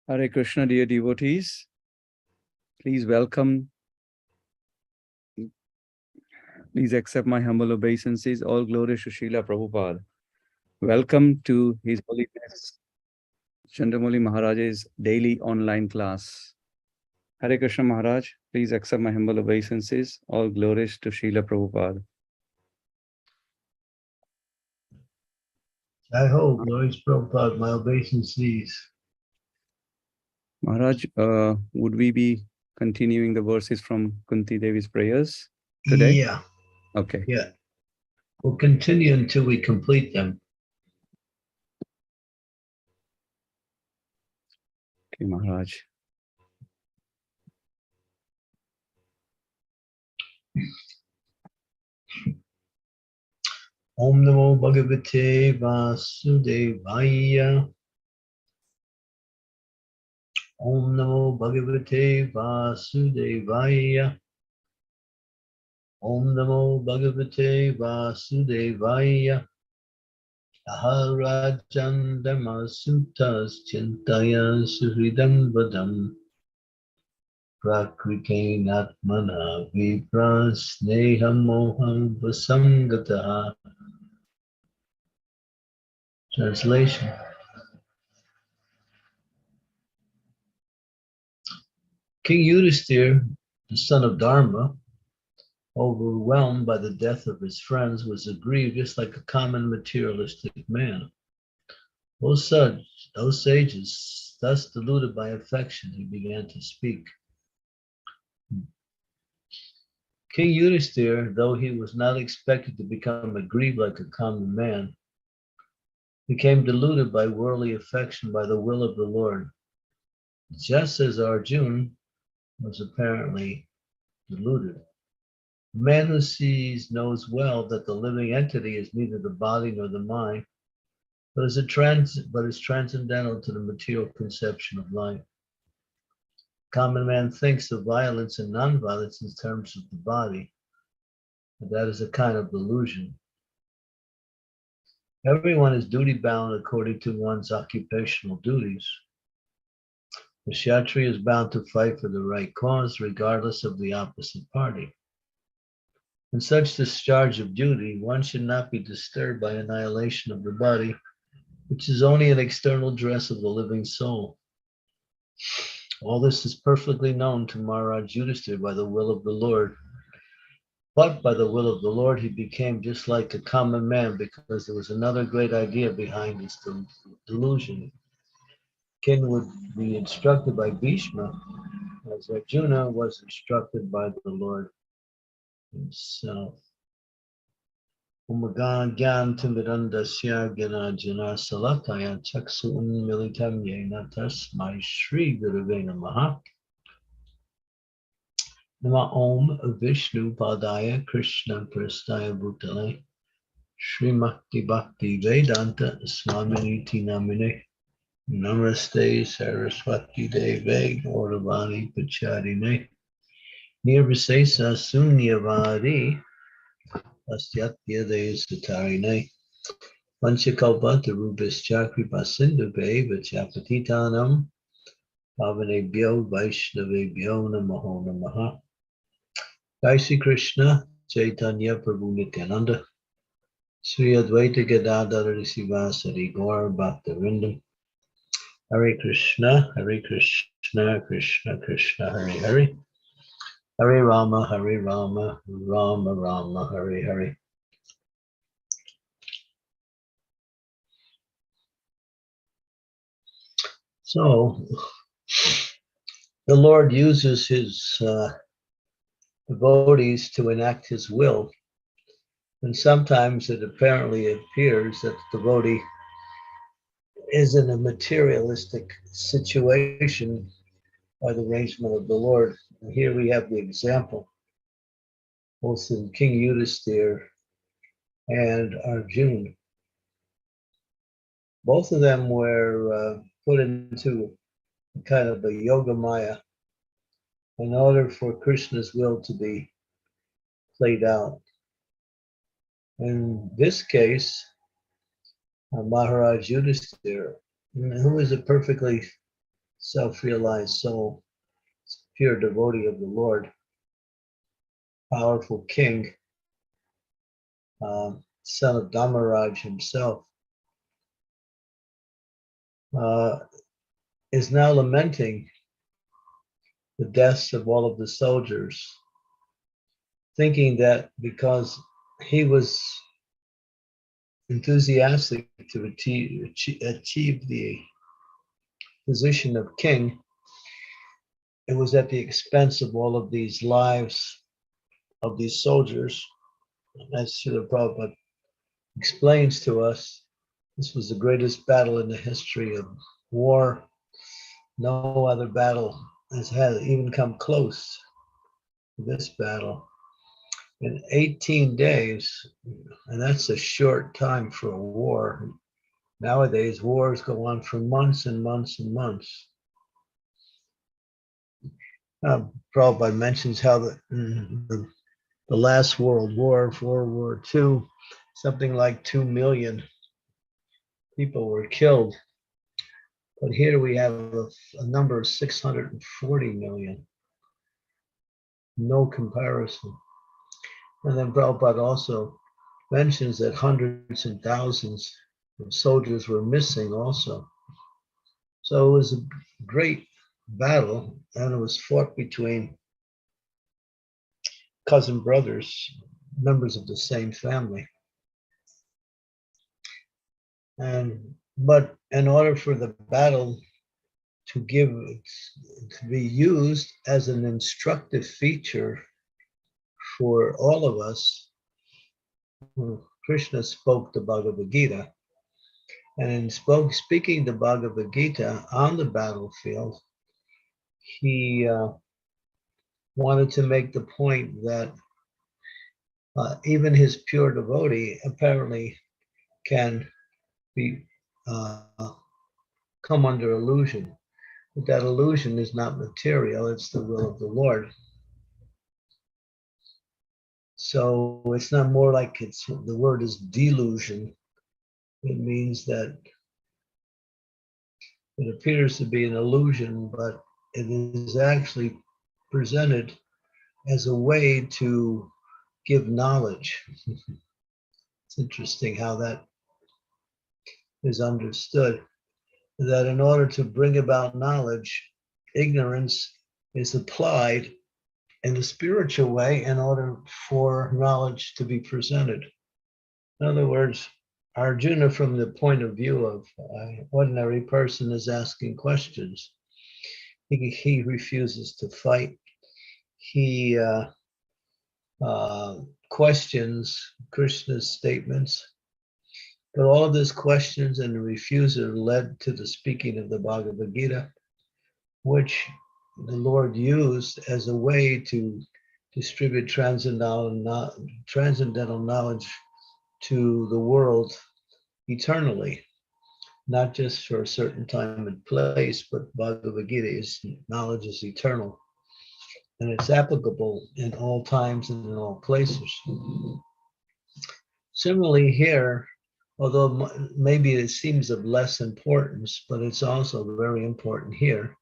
Hare Krishna, dear devotees. Please welcome. Please accept my humble obeisances. All glory to Srila Prabhupada. Welcome to His Holiness Candramauli Maharaj's daily online class. Hare Krishna Maharaj, please accept my humble obeisances. All glories to Srila Prabhupada. I hope, glories Prabhupada, my obeisances. Maharaj, would we be continuing the verses from Kunti Devi's prayers today? Yeah. Okay. Yeah. We'll continue until we complete them. Okay, Maharaj. Om Namo Bhagavate Vasudevaya. Om Namo Bhagavate Vasudevaya. Om Namo Bhagavate Vasudevaya. Aharajan Sutas Chintaya Suhridam Vadam. Prakrite Natmana Viprasneham Moham Vasangataha. Translation. King Yudhisthira, the son of Dharma, overwhelmed by the death of his friends, was aggrieved just like a common materialistic man. Those sages, thus deluded by affection, he began to speak. King Yudhisthira, though he was not expected to become aggrieved like a common man, became deluded by worldly affection by the will of the Lord, just as Arjuna was apparently deluded. The man who sees knows well that the living entity is neither the body nor the mind, but is transcendental to the material conception of life. Common man thinks of violence and nonviolence in terms of the body, but that is a kind of delusion. Everyone is duty bound according to one's occupational duties. The Kshatriya is bound to fight for the right cause, regardless of the opposite party. In such discharge of duty, one should not be disturbed by annihilation of the body, which is only an external dress of the living soul. All this is perfectly known to Maharaj Yudhisthira by the will of the Lord. But by the will of the Lord, he became just like a common man because there was another great idea behind his delusion. King would be instructed by Bhishma, as Arjuna was instructed by the Lord himself. Umagan Gyan Timirandasya Ganajana Salakaya Chaksu Unmilitam Yena Tasmai Shri Gurave Namaha. Nama Om Vishnu Padaya Krishna Prastaya Bhutale Srimati Bhakti Vedanta Swaminiti Namine Namaste Saraswati Deve Gauravani Pacharine Nirvisesa Sunyavari Astyatya Desatarine Panchakalpa Tarubhascha Kripa Sindhuve Vachapatitanam Pavanebhyo Vaishnavebhyo Namaho Namaha. Jai Shri Krishna Chaitanya Prabhu Nityananda Sri Advaita Gadadhara Sivasari Gaur Bhaktivinoda Hare Krishna Krishna Krishna Hare Hare Hare Rama Rama Rama Hare Hare. So the Lord uses his devotees to enact his will, and sometimes it apparently appears that the devotee is in a materialistic situation by the arrangement of the Lord. And here we have the example, both in King Yudhisthira and Arjuna. Both of them were put into kind of a yoga maya in order for Krishna's will to be played out. In this case, Maharaj Yudhisthira, who is a perfectly self-realized soul, pure devotee of the Lord, powerful king, son of Dhammaraj himself, uh, is now lamenting the deaths of all of the soldiers, thinking that because he was enthusiastic to achieve the position of king, it was at the expense of all of these lives of these soldiers. As Srila Prabhupada explains to us, this was the greatest battle in the history of war. No other battle has even come close to this battle. In 18 days, and that's a short time for a war. Nowadays, wars go on for months and months and months. Prabhupada mentions how the last World War, World War II, something like 2 million people were killed. But here we have a number of 640 million. No comparison. And then Prabhupada also mentions that hundreds and thousands of soldiers were missing also. So it was a great battle, and it was fought between cousin brothers, members of the same family. But in order for the battle to be used as an instructive feature for all of us, Krishna spoke the Bhagavad Gita. And in speaking the Bhagavad Gita on the battlefield, he wanted to make the point that even his pure devotee apparently can be come under illusion. But that illusion is not material, it's the will of the Lord. So it's not more like the word is delusion. It means that it appears to be an illusion, but it is actually presented as a way to give knowledge. It's interesting how that is understood, that in order to bring about knowledge, ignorance is applied in a spiritual way in order for knowledge to be presented. In other words, Arjuna, from the point of view of an ordinary person, is asking questions. He refuses to fight. He questions Krishna's statements. But all of his questions and the refusal led to the speaking of the Bhagavad Gita, which the Lord used as a way to distribute transcendental knowledge to the world eternally, not just for a certain time and place, but Bhagavad Gita's knowledge is eternal. And it's applicable in all times and in all places. Similarly here, although maybe it seems of less importance, but it's also very important here.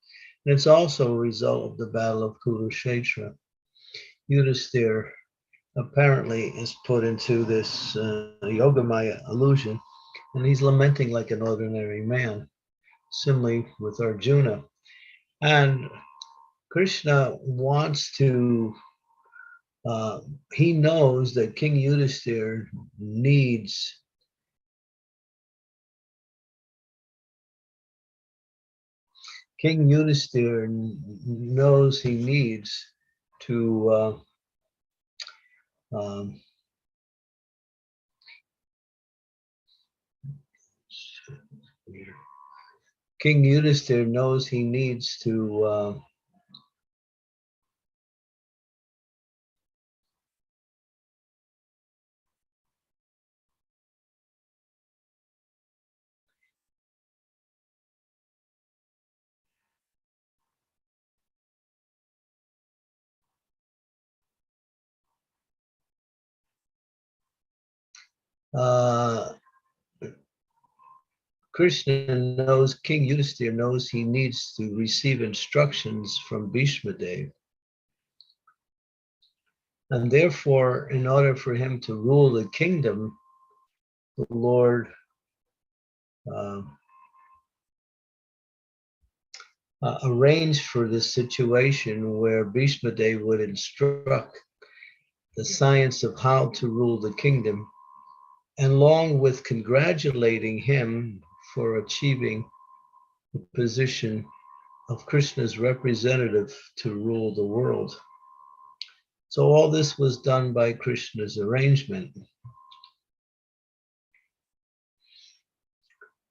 And it's also a result of the Battle of Kurukshetra. Yudhisthira apparently is put into this Yogamaya illusion, and he's lamenting like an ordinary man. Similarly with Arjuna. And Krishna wants to, he knows that King Yudhisthira needs King Yudhisthira knows he needs to King Yudhisthira knows he needs to Krishna knows, King Yudhisthira knows he needs to receive instructions from Bhishma Dev. And therefore, in order for him to rule the kingdom, the Lord arranged for this situation where Bhishma Dev would instruct the science of how to rule the kingdom, and along with congratulating him for achieving the position of Krishna's representative to rule the world. So all this was done by Krishna's arrangement.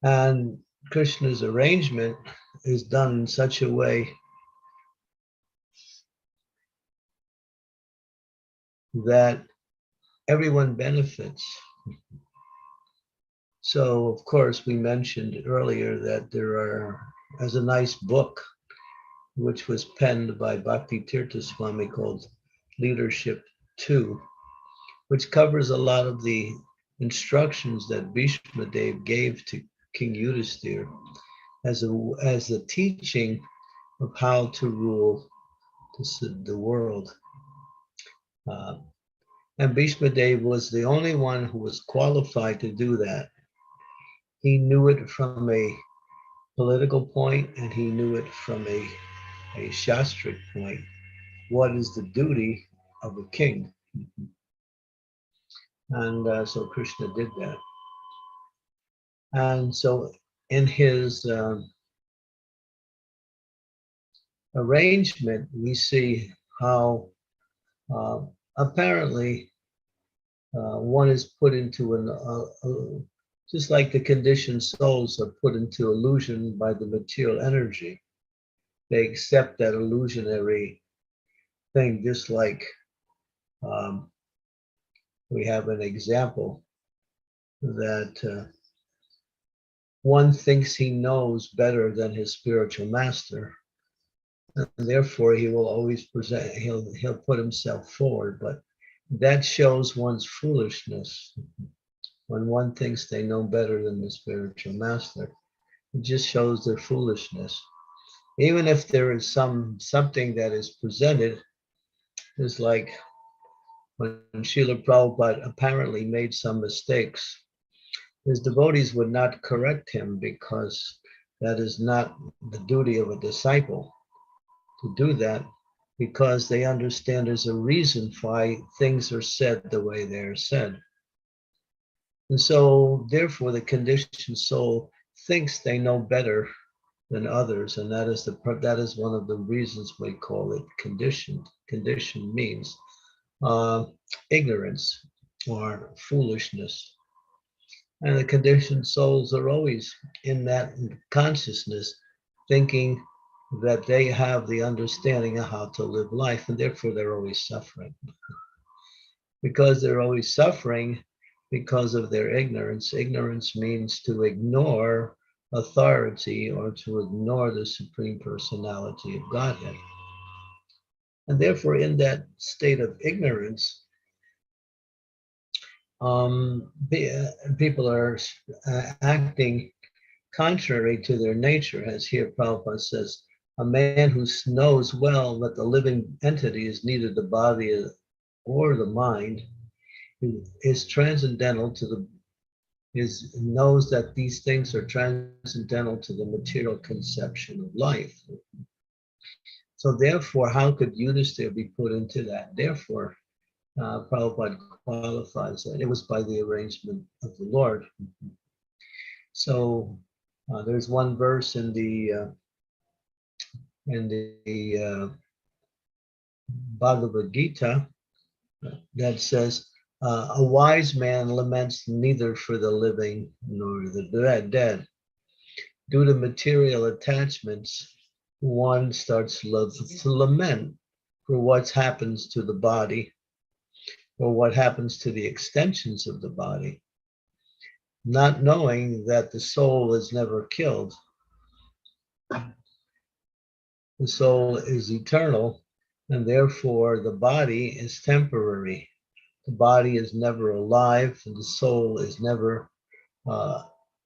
And Krishna's arrangement is done in such a way that everyone benefits. So, of course, we mentioned earlier that there's a nice book which was penned by Bhakti Tirtha Swami called Leadership 2, which covers a lot of the instructions that Bhishma Dev gave to King Yudhisthira as a teaching of how to rule the world. And Bhishma Dev was the only one who was qualified to do that. He knew it from a political point, and he knew it from a shastric point. What is the duty of a king? And so Krishna did that. And so in his arrangement, we see how apparently one is put into just like the conditioned souls are put into illusion by the material energy. They accept that illusionary thing, just like we have an example that one thinks he knows better than his spiritual master, and therefore he will always present, he'll put himself forward, but that shows one's foolishness. When one thinks they know better than the spiritual master, it just shows their foolishness. Even if there is something that is presented, it's like when Srila Prabhupada apparently made some mistakes, his devotees would not correct him because that is not the duty of a disciple to do that, because they understand there's a reason why things are said the way they're said. And so, therefore, the conditioned soul thinks they know better than others, and that is one of the reasons we call it conditioned. Conditioned means ignorance or foolishness. And the conditioned souls are always in that consciousness, thinking that they have the understanding of how to live life, and therefore they're always suffering. Because they're always suffering because of their ignorance. Ignorance means to ignore authority or to ignore the Supreme Personality of Godhead. And therefore, in that state of ignorance, people are acting contrary to their nature, as here Prabhupada says, a man who knows well that the living entity is neither the body or the mind, is transcendental to knows that these things are transcendental to the material conception of life. So therefore, how could Yudhisthira be put into that? Therefore, Prabhupada qualifies that. It was by the arrangement of the Lord. So there's one verse in the Bhagavad Gita that says, a wise man laments neither for the living nor the dead. Due to material attachments, one starts to lament for what happens to the body or what happens to the extensions of the body, not knowing that the soul is never killed. The soul is eternal, and therefore the body is temporary. The body is never alive, and the soul is never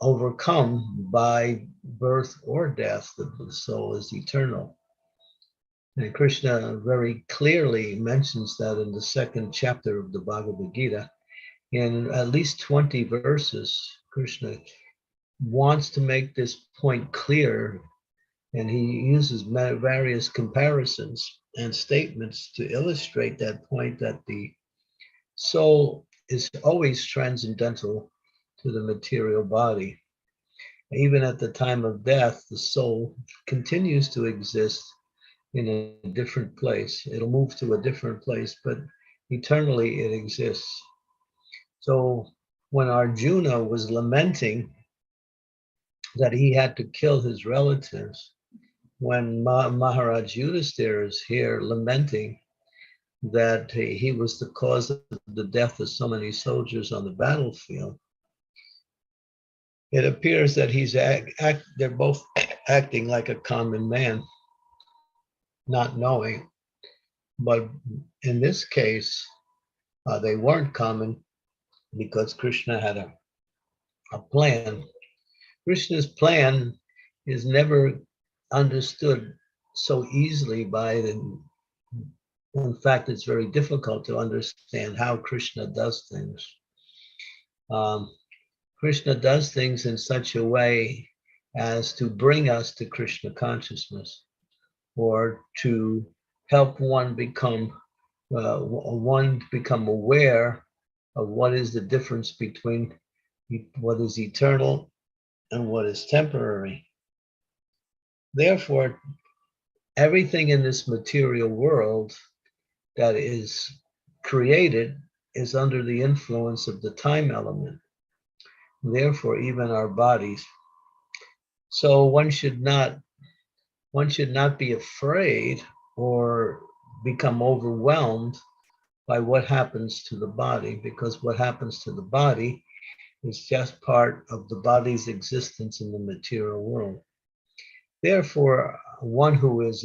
overcome by birth or death. The soul is eternal. And Krishna very clearly mentions that in the second chapter of the Bhagavad Gita. In at least 20 verses, Krishna wants to make this point clear, and he uses various comparisons and statements to illustrate that point, that the soul is always transcendental to the material body. Even at the time of death, the soul continues to exist in a different place. It'll move to a different place, but eternally it exists. So when Arjuna was lamenting that he had to kill his relatives, when Maharaj Yudhisthira is here lamenting that he was the cause of the death of so many soldiers on the battlefield, it appears that they're both acting like a common man, not knowing. But in this case, they weren't common because Krishna had a plan. Krishna's plan is never understood so easily by the. In fact, it's very difficult to understand how Krishna does things. Krishna does things in such a way as to bring us to Krishna consciousness, or to help one become aware of what is the difference between what is eternal and what is temporary. Therefore, everything in this material world that is created is under the influence of the time element. Therefore, even our bodies. So one should not be afraid or become overwhelmed by what happens to the body, because what happens to the body is just part of the body's existence in the material world. Therefore, one who has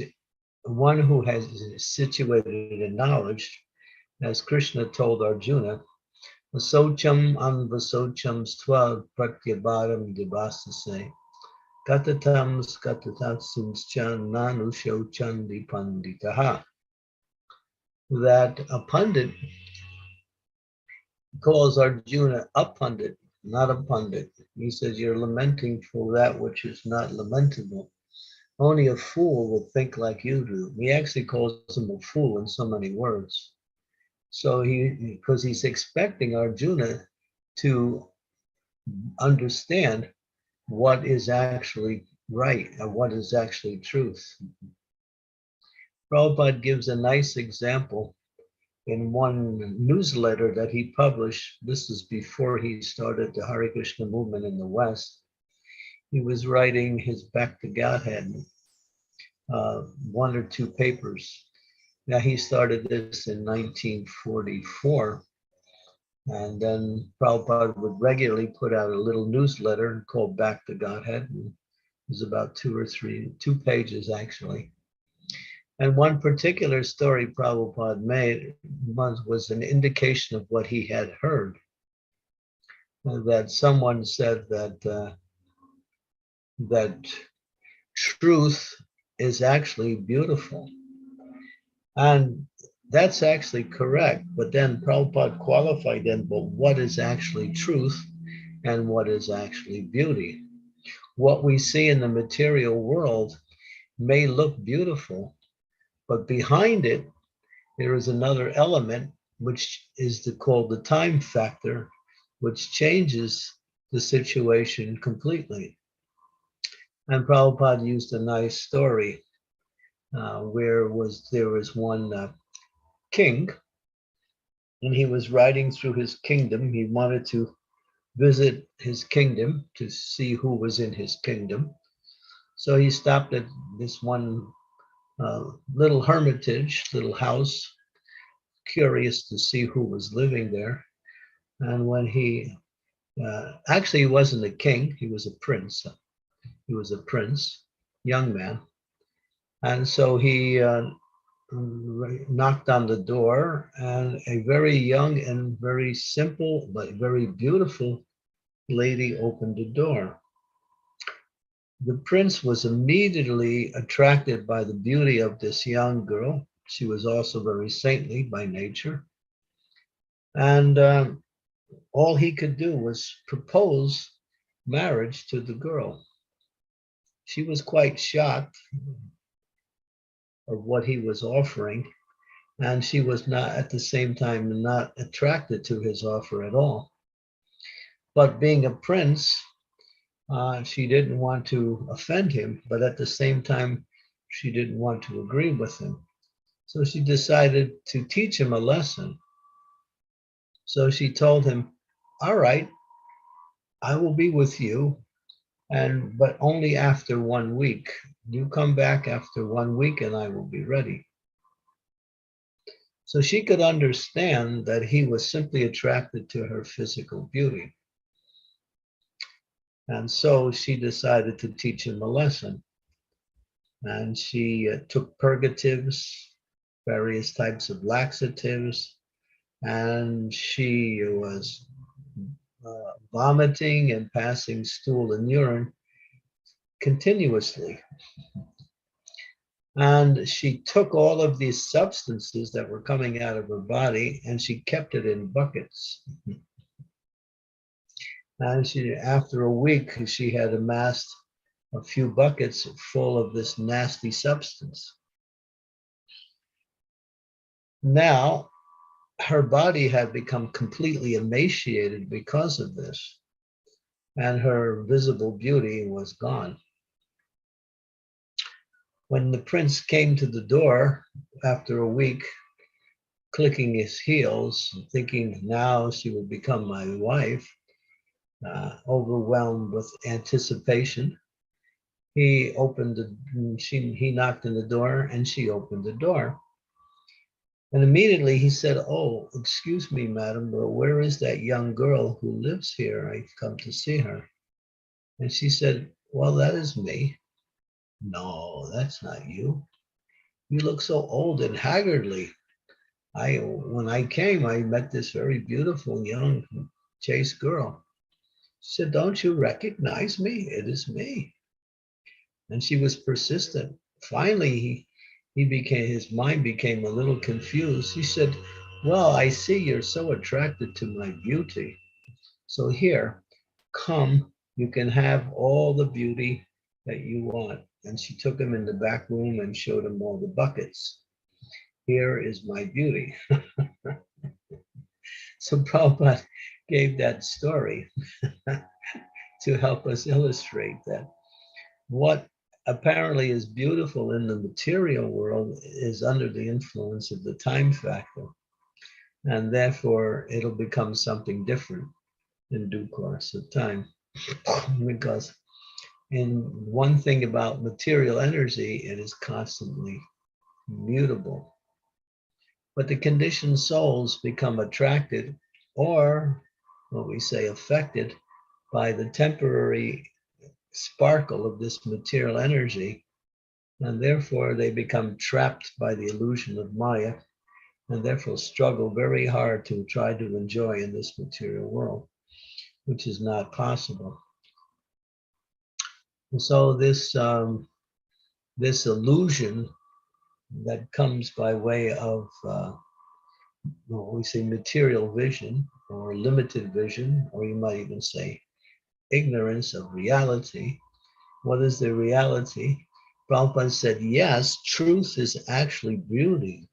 situated in knowledge, as Krishna told Arjuna, Vasocham anvasocham stva pratyabharam devasase katatam skatatatsinchan nanushochan dipanditaha. That a pundit calls Arjuna a pundit, not a pundit. He says, you're lamenting for that which is not lamentable. Only a fool would think like you do. He actually calls him a fool in so many words. So because he's expecting Arjuna to understand what is actually right and what is actually truth. Prabhupada gives a nice example in one newsletter that he published. This is before he started the Hare Krishna movement in the West. He was writing his Back to Godhead, one or two papers. Now, he started this in 1944, and then Prabhupada would regularly put out a little newsletter called Back to Godhead. It was about 2 pages actually. And one particular story Prabhupada made was an indication of what he had heard. That someone said that truth is actually beautiful. And that's actually correct. But then Prabhupada qualified then, but what is actually truth and what is actually beauty? What we see in the material world may look beautiful, but behind it, there is another element, which is called the time factor, which changes the situation completely. And Prabhupada used a nice story where there was one king, and he was riding through his kingdom. He wanted to visit his kingdom to see who was in his kingdom. So he stopped at this one little hermitage, little house, curious to see who was living there. And when he actually, he wasn't a king, he was a prince. He was a prince, young man. And so he knocked on the door, and a very young and very simple but very beautiful lady opened the door. The prince was immediately attracted by the beauty of this young girl. She was also very saintly by nature. And all he could do was propose marriage to the girl. She was quite shocked of what he was offering, and she was not at the same time not attracted to his offer at all. But being a prince, she didn't want to offend him, but at the same time, she didn't want to agree with him. So she decided to teach him a lesson. So she told him, all right, I will be with you, and but only after 1 week. You come back after 1 week and I will be ready. So she could understand that he was simply attracted to her physical beauty. And so she decided to teach him a lesson. And she took purgatives, various types of laxatives, and she was vomiting and passing stool and urine continuously. And she took all of these substances that were coming out of her body and she kept it in buckets. And she, after a week, she had amassed a few buckets full of this nasty substance. Now, her body had become completely emaciated because of this, and her visible beauty was gone. When the prince came to the door after a week, clicking his heels, thinking now she will become my wife, overwhelmed with anticipation, he knocked on the door and she opened the door. And immediately he said, oh, excuse me, madam, but where is that young girl who lives here? I've come to see her. And she said, well, that is me. No, that's not you. You look so old and haggardly. When I came, I met this very beautiful young chaste girl. She said, don't you recognize me? It is me. And she was persistent. Finally, his mind became a little confused. He said, well, I see you're so attracted to my beauty. So here, come, you can have all the beauty that you want. And she took him in the back room and showed him all the buckets. Here is my beauty. So Prabhupada gave that story to help us illustrate that what apparently is beautiful in the material world is under the influence of the time factor. And therefore, it'll become something different in due course of time. Because in one thing about material energy, it is constantly mutable. But the conditioned souls become attracted, or what we say affected, by the temporary sparkle of this material energy, and therefore they become trapped by the illusion of Maya, and therefore struggle very hard to try to enjoy in this material world, which is not possible. And so this illusion that comes by way of what we say material vision or limited vision, or you might even say ignorance of reality. What is the reality? Prabhupada said, yes, truth is actually beauty.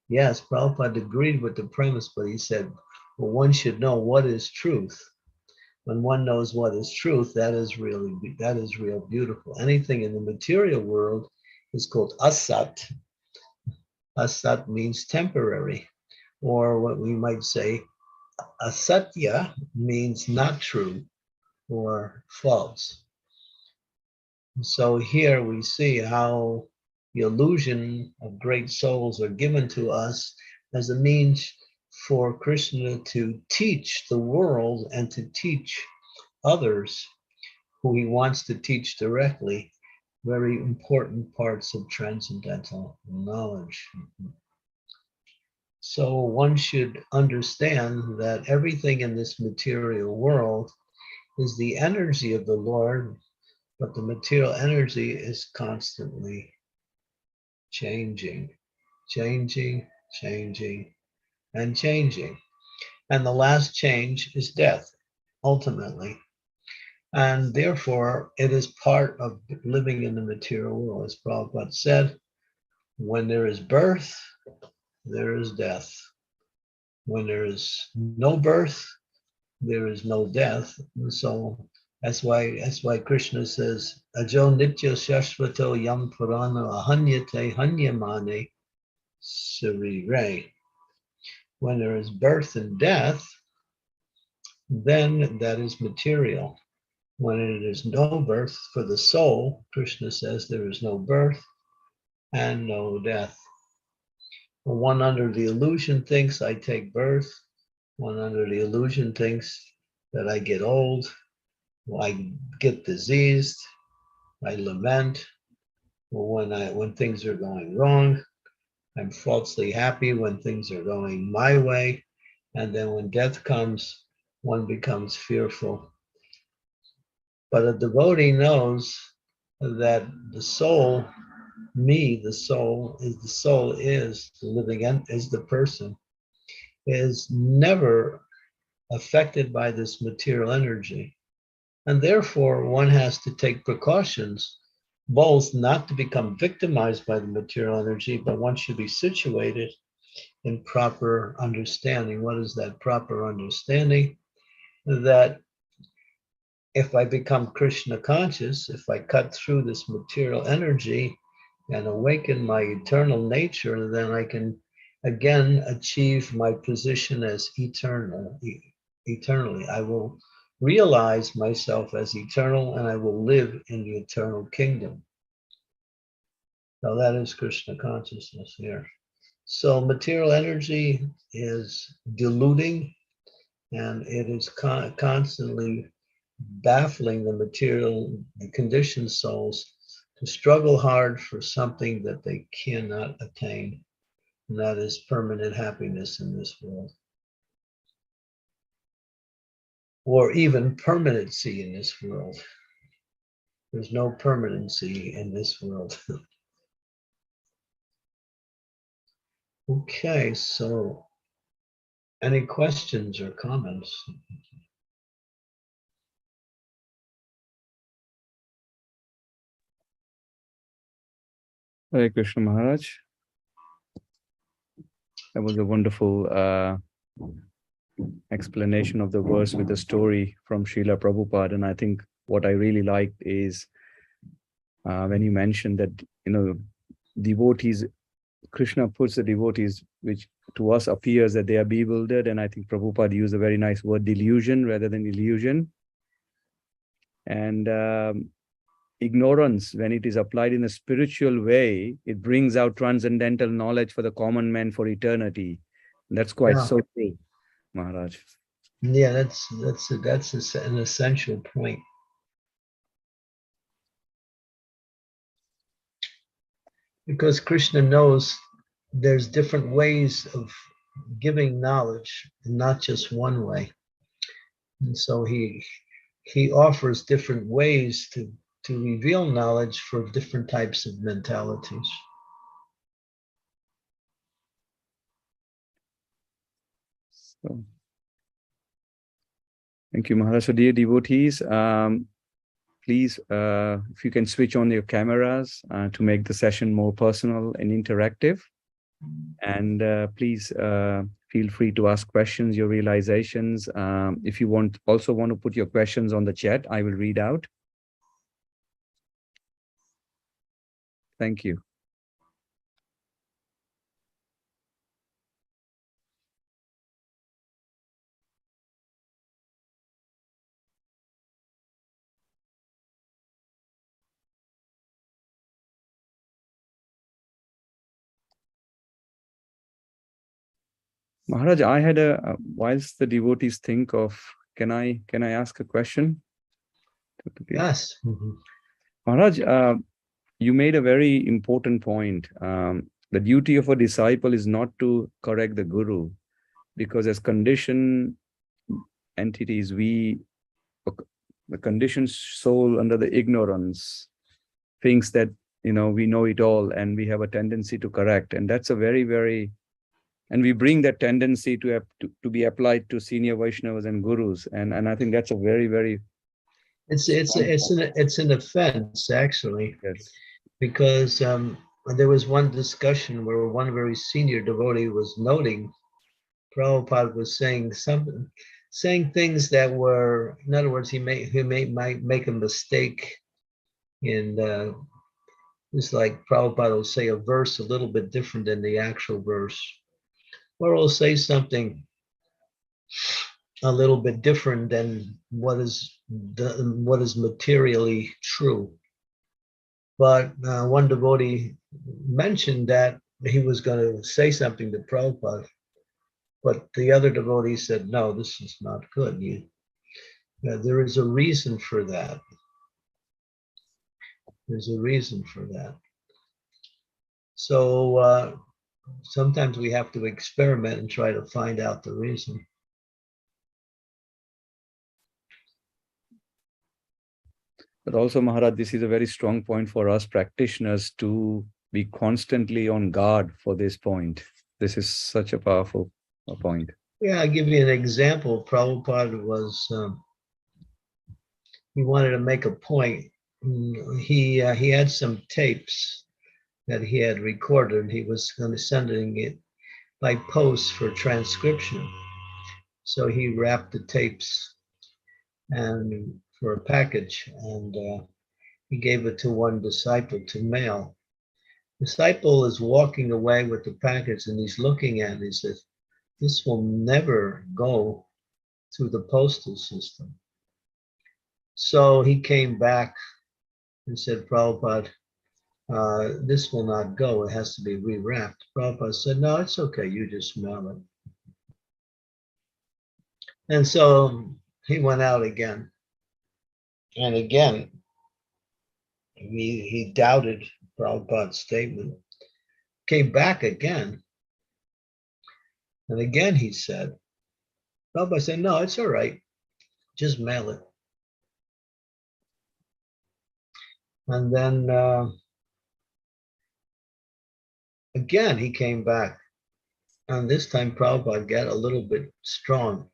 Yes, Prabhupada agreed with the premise, but he said, well, one should know what is truth. When one knows what is truth, that is real beautiful. Anything in the material world is called asat. Asat means temporary, or what we might say, asatya means not true or false. So here we see how the illusion of great souls are given to us as a means for Krishna to teach the world and to teach others who he wants to teach directly very important parts of transcendental knowledge. So one should understand that everything in this material world is the energy of the Lord, but the material energy is constantly changing, changing, changing, and changing. And the last change is death, ultimately. And therefore, it is part of living in the material world. As Prabhupada said, when there is birth, there is death. When there is no birth, there is no death. And so that's why Krishna says, Ajo nitya shashvato yam purana ahanyate hanyamane sarire. When there is birth and death, then that is material. When it is no birth for the soul, Krishna says there is no birth and no death. One under the illusion thinks I take birth. One under the illusion thinks that I get old, I get diseased, I lament. When things are going wrong, I'm falsely happy when things are going my way. And then when death comes, one becomes fearful. But a devotee knows that the soul, the soul is the living, is the person, is never affected by this material energy. And therefore, one has to take precautions, both not to become victimized by the material energy, but one should be situated in proper understanding. What is that proper understanding? That if I become Krishna conscious, if I cut through this material energy and awaken my eternal nature, then I can again achieve my position as eternally. I will realize myself as eternal and I will live in the eternal kingdom. So that is Krishna consciousness here. So material energy is diluting and it is constantly baffling the material, the conditioned souls to struggle hard for something that they cannot attain, and that is permanent happiness in this world, or even permanency in this world. There's no permanency in this world. Okay, so any questions or comments? Hare Krishna Maharaj. That was a wonderful explanation of the verse with the story from Srila Prabhupada. And I think what I really liked is when you mentioned that, devotees, Krishna puts the devotees, which to us appears that they are bewildered. And I think Prabhupada used a very nice word, delusion rather than illusion. And ignorance, when it is applied in a spiritual way, it brings out transcendental knowledge for the common man for eternity. And that's quite so true, Maharaj. Yeah, that's an essential point. Because Krishna knows there's different ways of giving knowledge, and not just one way. And so he offers different ways to reveal knowledge for different types of mentalities. So, thank you, Maharaj. So, dear devotees, please, if you can switch on your cameras to make the session more personal and interactive. And please feel free to ask questions, your realizations. If you also want to put your questions on the chat, I will read out. Thank you. Maharaj, I had whilst the devotees think of, can I ask a question? Yes. Maharaj, you made a very important point. The duty of a disciple is not to correct the guru, because as conditioned entities, we the conditioned soul under the ignorance thinks that, we know it all and we have a tendency to correct. And that's a very, very, and we bring that tendency to be applied to senior Vaishnavas and gurus. And I think that's a very, very it's an offense, actually, yes. because there was one discussion where one very senior devotee was noting Prabhupada was saying things that were, in other words, might make a mistake in it's like Prabhupada will say a verse a little bit different than the actual verse, or will say something a little bit different than what is materially true. But one devotee mentioned that he was going to say something to Prabhupada, but the other devotee said, no, this is not good. There is a reason for that. There's a reason for that. So sometimes we have to experiment and try to find out the reason. But also, Maharaj, this is a very strong point for us practitioners to be constantly on guard for this point. This is such a powerful point. Yeah, I'll give you an example. Prabhupada was, he wanted to make a point. He had some tapes that he had recorded. He was going to sending it by post for transcription. So he wrapped the tapes and for a package, and he gave it to one disciple to mail. Disciple is walking away with the package and he's looking at it. He says, this will never go through the postal system. So he came back and said, Prabhupada, this will not go. It has to be rewrapped. Prabhupada said, no, it's okay. You just mail it. And so he went out again. And again, he doubted Prabhupada's statement. Came back again. And again he said, Prabhupada said, no, it's all right. Just mail it. And then again he came back. And this time Prabhupada got a little bit strong.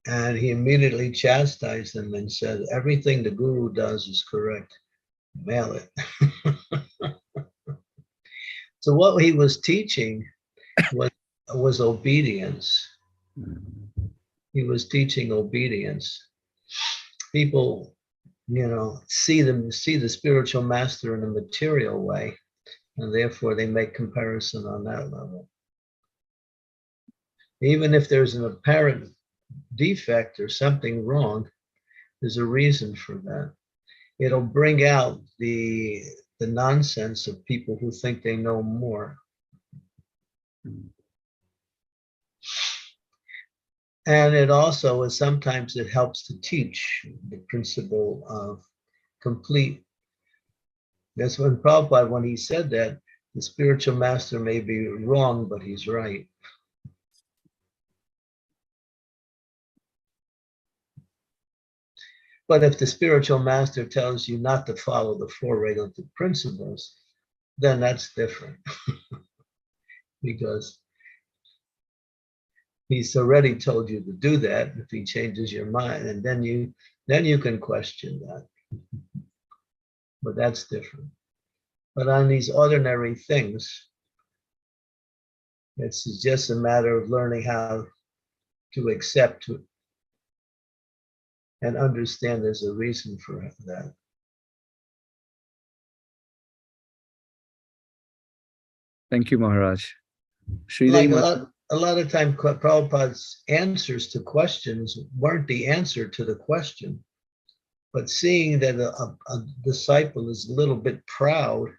And he immediately chastised him and said, everything the guru does is correct. Mail it. So what he was teaching was obedience. He was teaching obedience. People, see the spiritual master in a material way, and therefore they make comparison on that level. Even if there's an apparent defect or something wrong, there's a reason for that. It'll bring out the nonsense of people who think they know more. And it also is sometimes it helps to teach the principle of complete. That's when Prabhupada, when he said that, the spiritual master may be wrong, but he's right. But if the spiritual master tells you not to follow the four regulative principles, then that's different. Because he's already told you to do that. If he changes your mind, and then you can question that. But that's different. But on these ordinary things, it's just a matter of learning how to accept and understand there's a reason for that. Thank you, Maharaj. Like a lot of time, Prabhupada's answers to questions weren't the answer to the question, but seeing that a disciple is a little bit proud,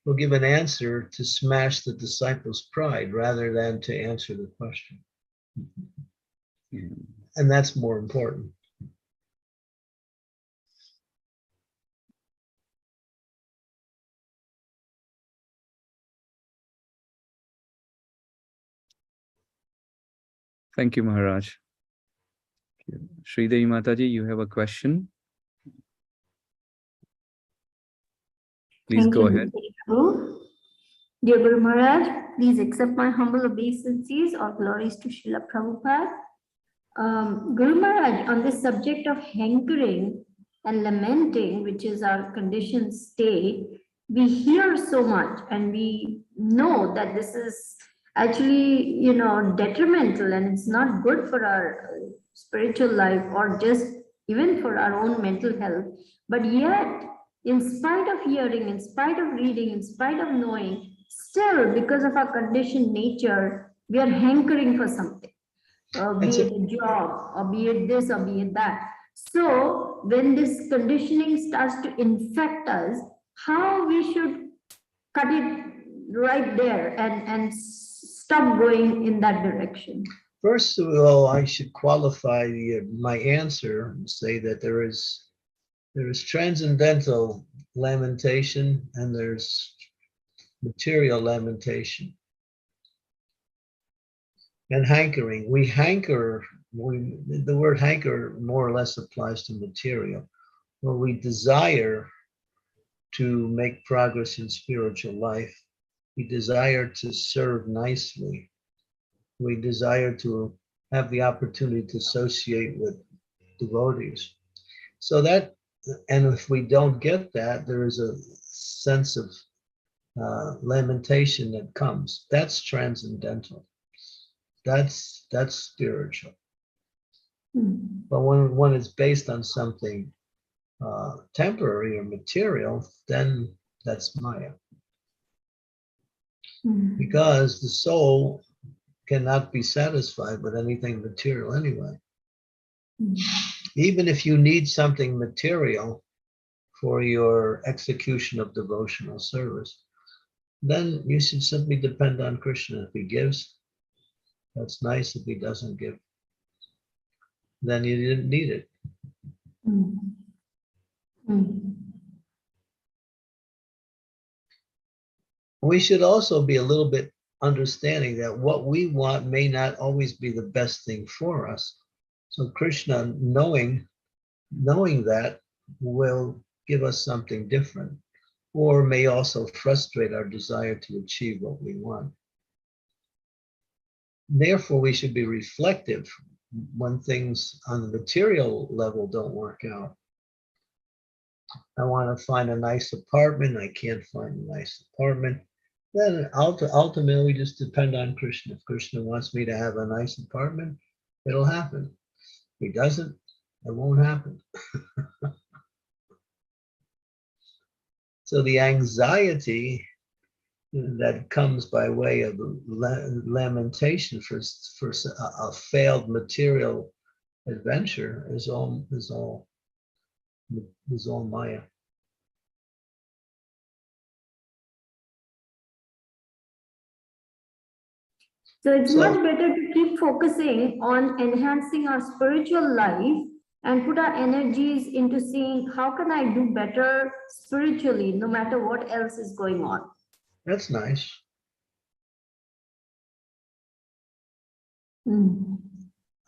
he'll give an answer to smash the disciple's pride rather than to answer the question. And that's more important. Thank you, Maharaj. you. Sridevi Mataji, you have a question? Please Thank go you, ahead. Guru. Dear Guru Maharaj, please accept my humble obeisances. All glories to Srila Prabhupada. Guru Maharaj, on this subject of hankering and lamenting, which is our conditioned state, we hear so much and we know that this is actually, detrimental and it's not good for our spiritual life or just even for our own mental health. But yet, in spite of hearing, in spite of reading, in spite of knowing, still because of our conditioned nature, we are hankering for something. Be it a job, or be it this, or be it that. So when this conditioning starts to infect us, how we should cut it right there and stop going in that direction? First of all, I should qualify my answer and say that there is transcendental lamentation and there's material lamentation. And hankering, we hanker, the word hanker more or less applies to material, where we desire to make progress in spiritual life. We desire to serve nicely. We desire to have the opportunity to associate with devotees. So that, and if we don't get that, there is a sense of lamentation that comes. That's transcendental. That's spiritual. But when one is based on something temporary or material, then that's Maya. Because the soul cannot be satisfied with anything material anyway. Even if you need something material for your execution of devotional service, then you should simply depend on Krishna. If he gives, that's nice. If he doesn't give, then you didn't need it. We should also be a little bit understanding that what we want may not always be the best thing for us. So Krishna, knowing that, will give us something different, or may also frustrate our desire to achieve what we want. Therefore, we should be reflective when things on the material level don't work out. I want to find a nice apartment. I can't find a nice apartment. Then ultimately, we just depend on Krishna. If Krishna wants me to have a nice apartment, it'll happen. If he doesn't, it won't happen. So the anxiety that comes by way of lamentation for a failed material adventure is all Maya. So it's much better to keep focusing on enhancing our spiritual life and put our energies into seeing how can I do better spiritually, no matter what else is going on. That's nice.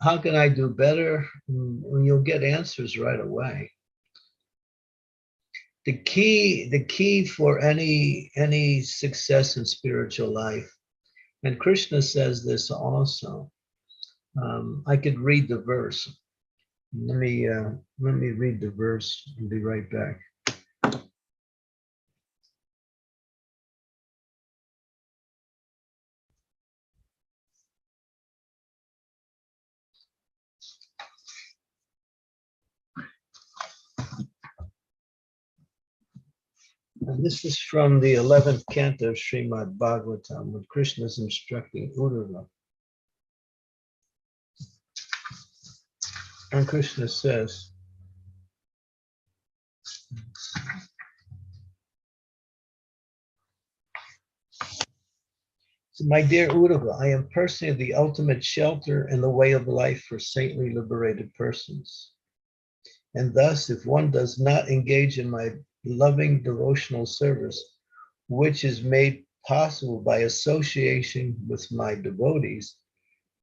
How can I do better? You'll get answers right away. The key for any success in spiritual life, and Krishna says this also. I could read the verse. Let me read the verse and be right back. And this is from the 11th canto of Srimad Bhagavatam, when Krishna is instructing Uddhava. And Krishna says, so, my dear Uddhava, I am personally the ultimate shelter and the way of life for saintly liberated persons. And thus, if one does not engage in my loving devotional service, which is made possible by association with my devotees,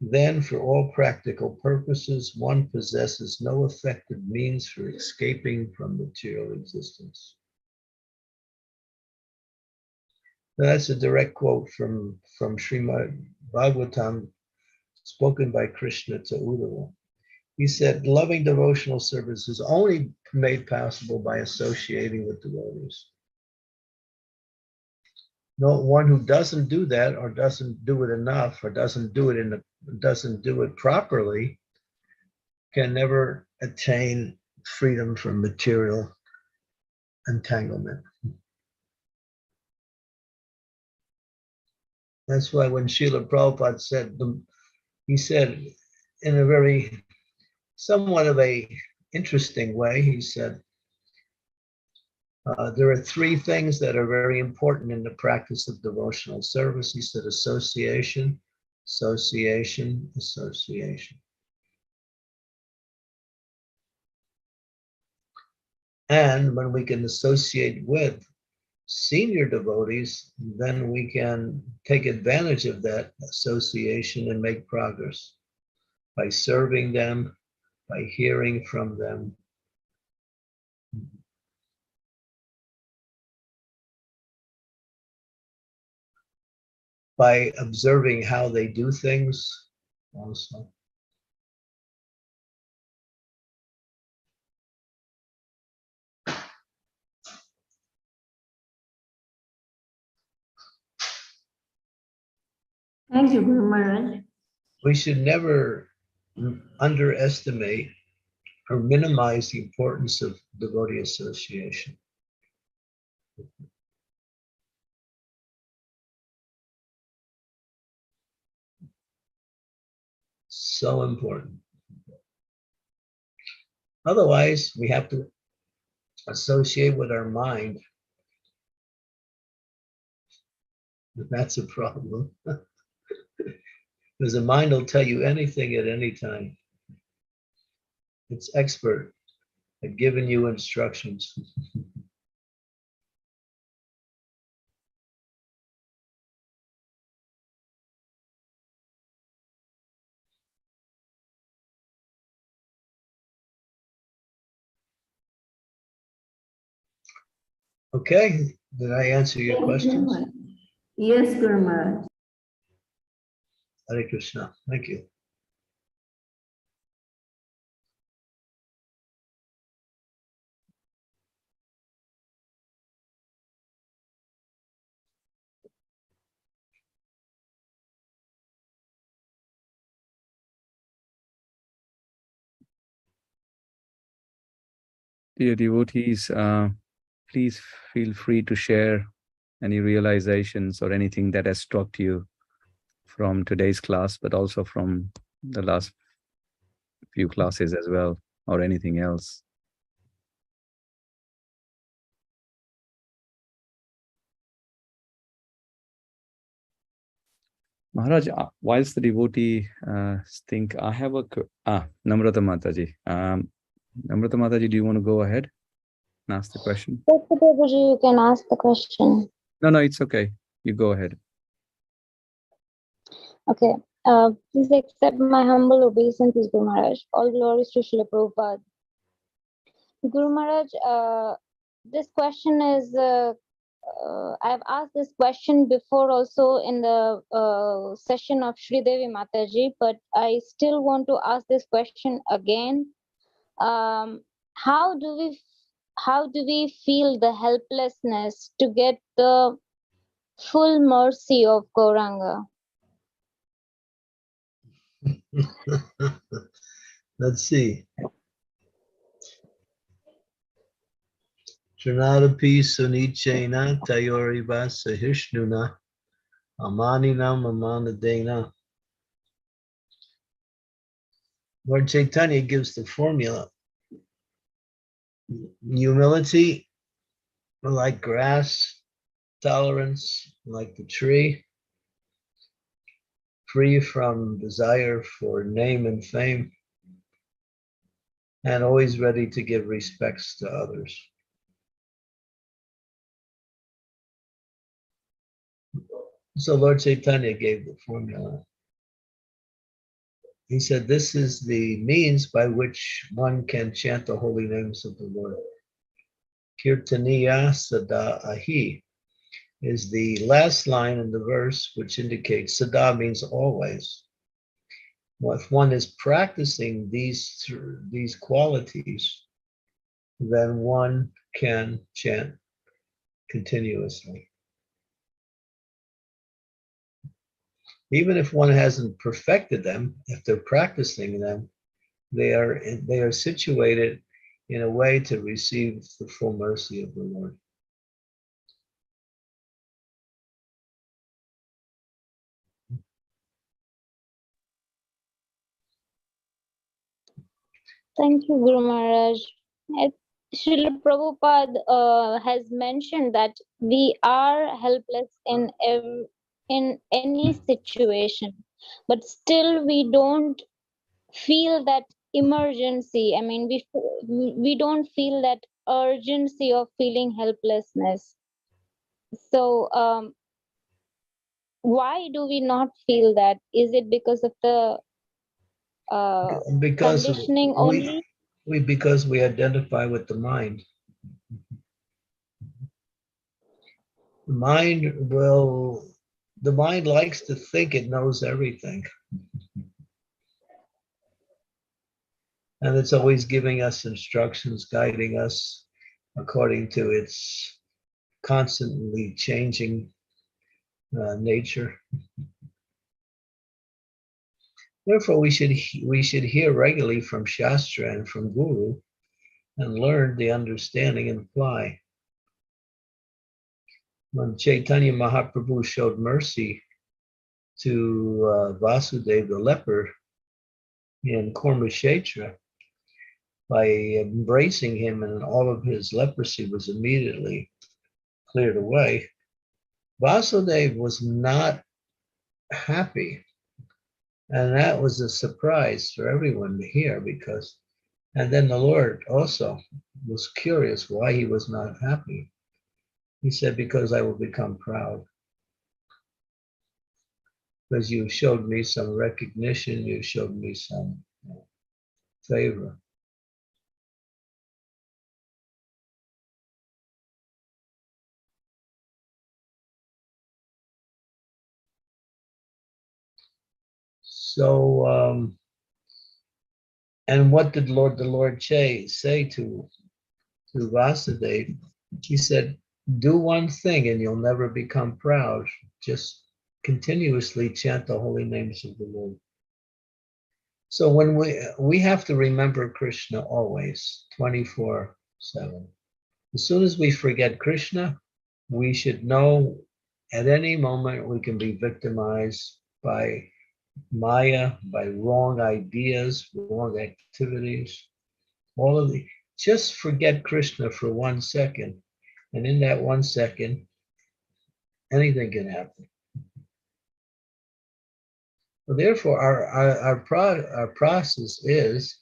then for all practical purposes, one possesses no effective means for escaping from material existence. That's a direct quote from Srimad Bhagavatam, spoken by Krishna to Uddhava. He said, loving devotional service is only made possible by associating with devotees. No one who doesn't do that, or doesn't do it enough, or doesn't do it properly, can never attain freedom from material entanglement. That's why when Srila Prabhupada said, he said in a very somewhat of a interesting way, he said, there are three things that are very important in the practice of devotional service. He said association, association, association. And when we can associate with senior devotees, then we can take advantage of that association and make progress by serving them, by hearing from them. By observing how they do things also. Thank you, Guru Maharaj. We should never underestimate or minimize the importance of devotee association. So important. Otherwise, we have to associate with our mind. That's a problem. Because the mind will tell you anything at any time. It's expert at giving you instructions. Okay, did I answer your questions? Yes, Guru Maharaj. Hare Krishna, thank you. Dear devotees, please feel free to share any realizations or anything that has struck you from today's class, but also from the last few classes as well, or anything else. Maharaj, whilst the devotee think, I have a... Namrata Mataji. Namrata Mataji, do you want to go ahead and ask the question? Yes, Prabhuji, you can ask the question. No, it's okay. You go ahead. Okay. Please accept my humble obeisances, Guru Maharaj. All glories to Srila Prabhupada. Guru Maharaj, this question is, I've asked this question before also in the session of Sri Devi Mataji, but I still want to ask this question again. How do we feel the helplessness to get the full mercy of Gauranga? Let's see. Trinadapi Sunichena Tayoriva Sahishnuna Amaninam Amanadena. Lord Chaitanya gives the formula. Humility, like grass, tolerance, like the tree, free from desire for name and fame, and always ready to give respects to others. So Lord Chaitanya gave the formula. he said, this is the means by which one can chant the holy names of the Lord. Kirtaniya Sada Ahi is the last line in the verse, which indicates Sada means always. Well, if one is practicing these qualities, then one can chant continuously. Even if one hasn't perfected them, if they're practicing them, they are situated in a way to receive the full mercy of the Lord. Thank you, Guru Maharaj. Srila Prabhupada has mentioned that we are helpless in any situation, but still we don't feel that emergency. I mean, we don't feel that urgency of feeling helplessness. So why do we not feel that? Is it because of the Because conditioning only? because we identify with the mind. The mind likes to think it knows everything. And it's always giving us instructions, guiding us according to its constantly changing nature. Therefore, we should hear regularly from Shastra and from Guru and learn the understanding and apply. When Chaitanya Mahaprabhu showed mercy to Vasudeva the leper in Kurmakshetra by embracing him, and all of his leprosy was immediately cleared away, Vasudeva was not happy. And that was a surprise for everyone to hear, because, and then the Lord also was curious why he was not happy. He said, because I will become proud. Because you showed me some recognition, you showed me some favor. So, and what did the Lord say to Vasudeva? He said, do one thing and you'll never become proud. Just continuously chant the holy names of the Lord. So when we have to remember Krishna always, 24/7. As soon as we forget Krishna, we should know at any moment we can be victimized by Maya, by wrong ideas, wrong activities, all of the, just forget Krishna for 1 second. And in that 1 second, anything can happen. So therefore, our process is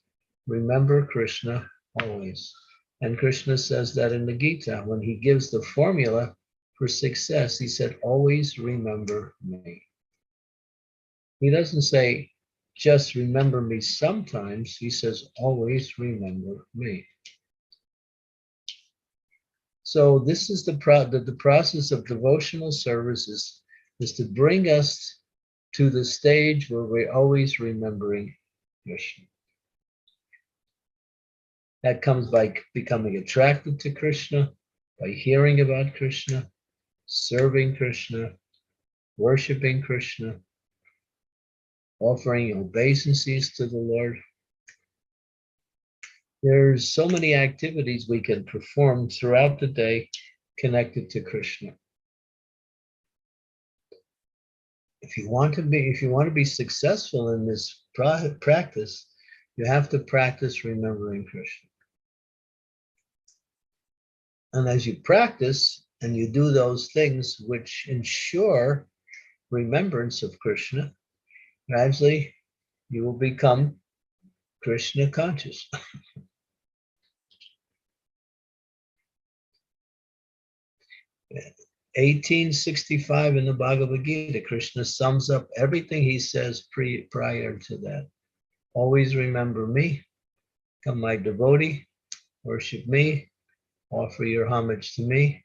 remember Krishna always. And Krishna says that in the Gita, when he gives the formula for success, he said, always remember me. He doesn't say, just remember me sometimes. He says, always remember me. So this is the process of devotional service is to bring us to the stage where we're always remembering Krishna. That comes by becoming attracted to Krishna, by hearing about Krishna, serving Krishna, worshiping Krishna, offering obeisances to the Lord. There's so many activities we can perform throughout the day connected to Krishna. If you want to be successful in this practice, you have to practice remembering Krishna. And as you practice and you do those things which ensure remembrance of Krishna, gradually you will become Krishna conscious. 1865 in the Bhagavad Gita, Krishna sums up everything he says prior to that. always remember me, become my devotee, worship me, offer your homage to me,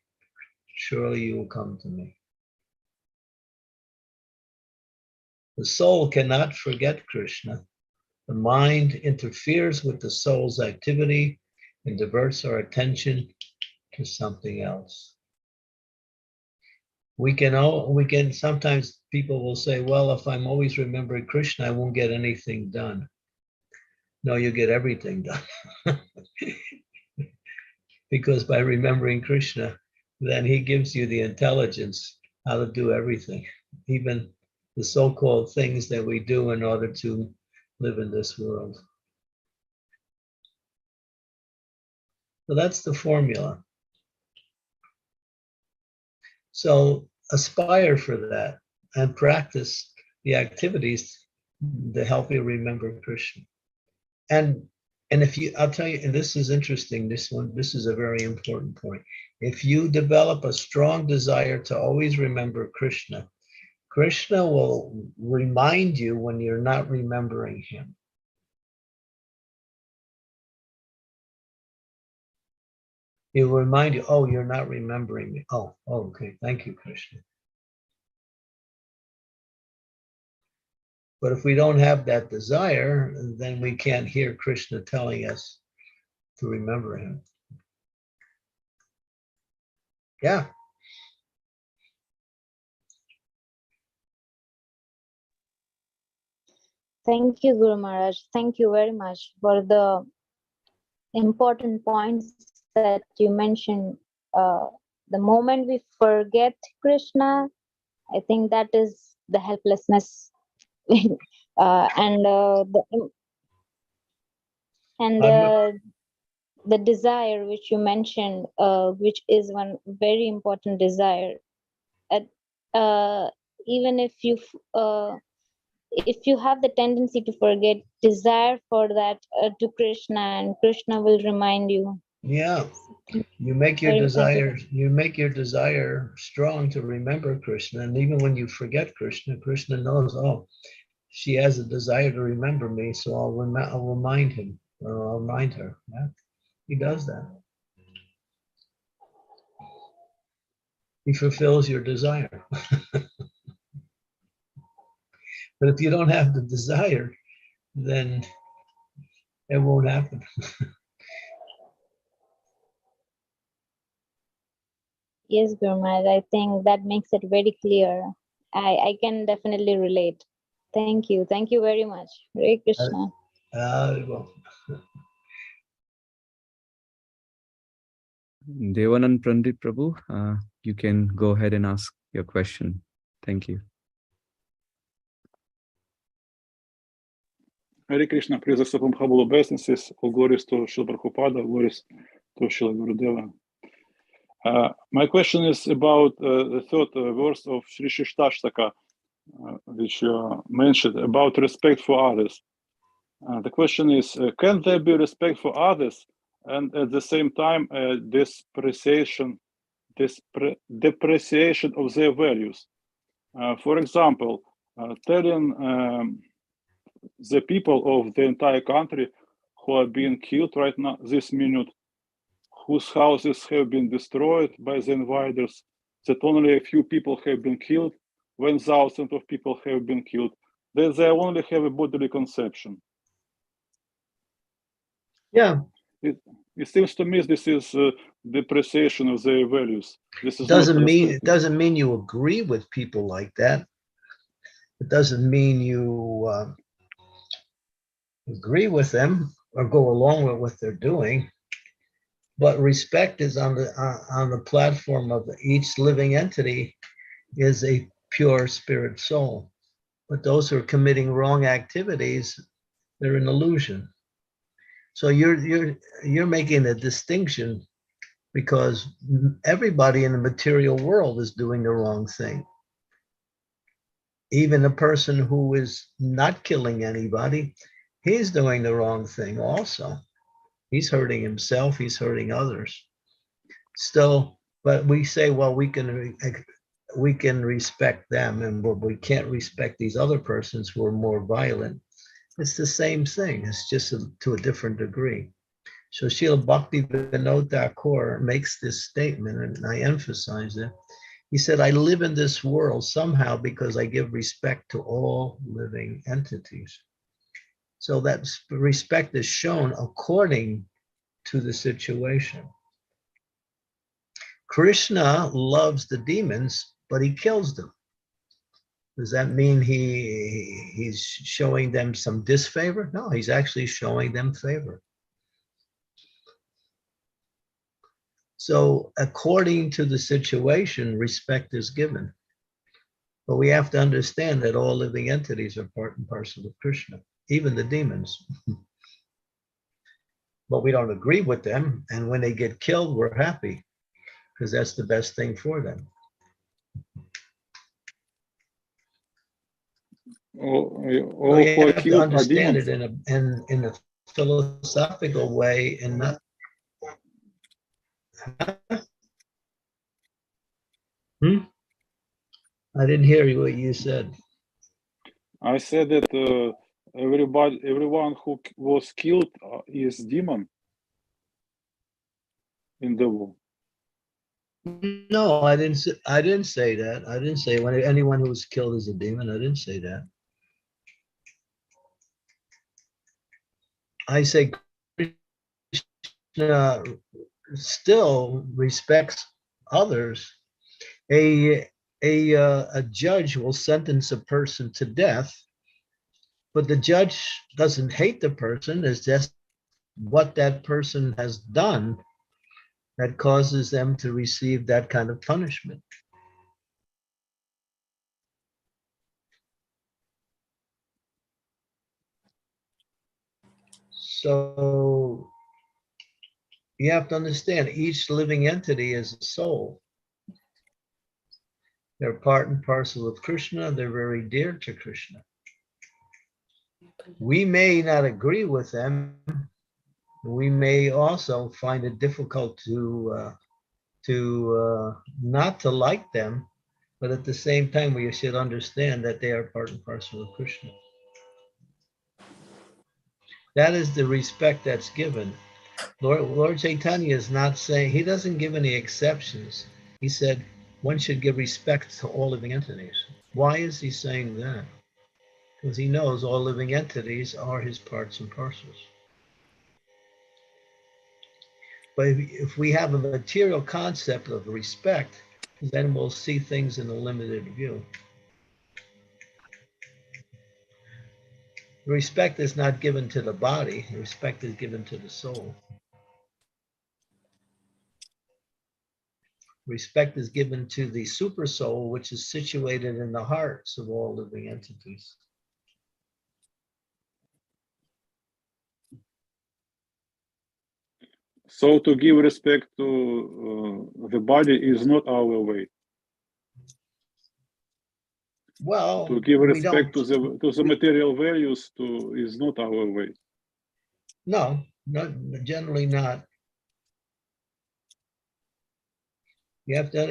surely you will come to me. The soul cannot forget Krishna. The mind interferes with the soul's activity and diverts our attention to something else. We can sometimes people will say, well, if I'm always remembering Krishna, I won't get anything done. No, you get everything done. Because by remembering Krishna, then he gives you the intelligence how to do everything, even the so-called things that we do in order to live in this world. So that's the formula. So aspire for that and practice the activities to help you remember Krishna. And if you, I'll tell you, and this is interesting, this is a very important point. If you develop a strong desire to always remember Krishna, Krishna will remind you when you're not remembering him. He will remind you, oh, you're not remembering me. Oh, okay, thank you, Krishna. But if we don't have that desire, then we can't hear Krishna telling us to remember him. Yeah. Thank you, Guru Maharaj. Thank you very much for the important points that you mentioned. The moment we forget Krishna, I think that is the helplessness. The desire which you mentioned, which is one very important desire. Even if you have the tendency to forget, desire for that to Krishna, and Krishna will remind you. Yeah, you make your desire strong to remember Krishna, and even when you forget Krishna, Krishna knows, oh, she has a desire to remember me, so I'll remind him, or I'll remind her. Yeah, he does that. He fulfills your desire. But if you don't have the desire, then it won't happen. Yes, Guru Maharaj, I think that makes it very clear. I can definitely relate. Thank you. Thank you very much. Hare Krishna. Well. Devanand Pandit Prabhu, you can go ahead and ask your question. Thank you. Hare Krishna, please accept humble obeisances, all glories to Srila Prabhupada, glories to Srila Gurudeva. My question is about the third verse of Sri Shishtashtaka, which you mentioned, about respect for others. The question is, can there be respect for others and at the same time depreciation of their values? For example, telling the people of the entire country who are being killed right now, this minute, whose houses have been destroyed by the invaders, that only a few people have been killed, when thousands of people have been killed, that they only have a bodily conception. Yeah. It seems to me this is depreciation of their values. This is it doesn't mean you agree with people like that. It doesn't mean you agree with them or go along with what they're doing. But respect is on the platform of each living entity is a pure spirit soul. But those who are committing wrong activities, they're an illusion. So you're making a distinction because everybody in the material world is doing the wrong thing. Even a person who is not killing anybody, he's doing the wrong thing also. He's hurting himself, he's hurting others. Still, but we say, well, we can respect them, and we can't respect these other persons who are more violent It's the same thing. It's just to a different degree. So Srila Bhaktivinoda Thakur makes this statement, and I emphasize it. He said, I live in this world somehow because I give respect to all living entities. So that respect is shown according to the situation. Krishna loves the demons, but he kills them. Does that mean he's showing them some disfavor? No, he's actually showing them favor. So according to the situation, respect is given. But we have to understand that all living entities are part and parcel of Krishna, even the demons. But we don't agree with them. And when they get killed, we're happy because that's the best thing for them. All So you who are have to killed are understand demons. it in a philosophical way and not. I didn't hear you what you said. I said that everyone who was killed is demon in the war. No, I didn't say that. I didn't say when anyone who was killed is a demon. I didn't say that. I say Krishna still respects others. A judge will sentence a person to death, but the judge doesn't hate the person. It's just what that person has done that causes them to receive that kind of punishment. So you have to understand each living entity is a soul. They're part and parcel of Krishna. They're very dear to Krishna. We may not agree with them. We may also find it difficult to not to like them, but at the same time, we should understand that they are part and parcel of Krishna. That is the respect that's given. Lord Chaitanya is not saying, he doesn't give any exceptions. He said one should give respect to all living entities. Why is he saying that? Because he knows all living entities are his parts and parcels. But if we have a material concept of respect, then we'll see things in a limited view. Respect is not given to the body, respect is given to the soul. Respect is given to the super soul, which is situated in the hearts of all living entities. So to give respect to the body is not our way. Well, to give respect to the material values is not our way. No, generally not. You have to,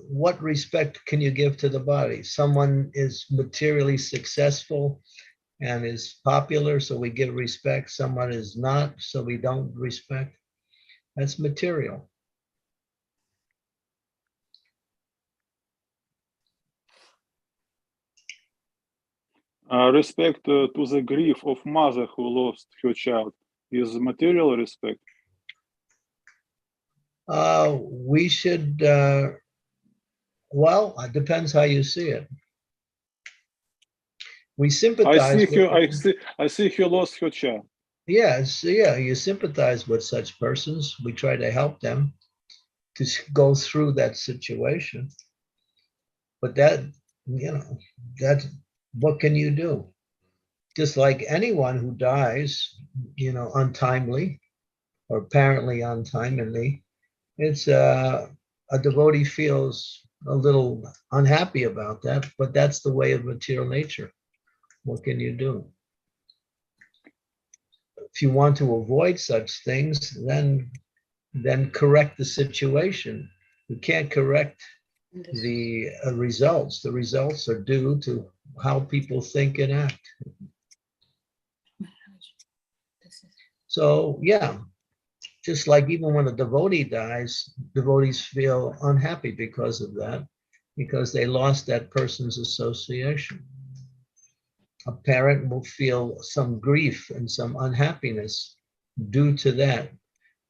what respect can you give to the body? Someone is materially successful and is popular, so we give respect. Someone is not, so we don't respect. That's material. Respect to the grief of mother who lost her child is material respect. We should, well, it depends how you see it. We sympathize. I see her lost her child. Yes, you sympathize with such persons. We try to help them to go through that situation. But that, what can you do? Just like anyone who dies, untimely or apparently untimely, it's a devotee feels a little unhappy about that, but that's the way of material nature. What can you do? If you want to avoid such things, then correct the situation. You can't correct the results. The results are due to how people think and act. So yeah, just like even when a devotee dies, devotees feel unhappy because of that, because they lost that person's association. A parent will feel some grief and some unhappiness due to that.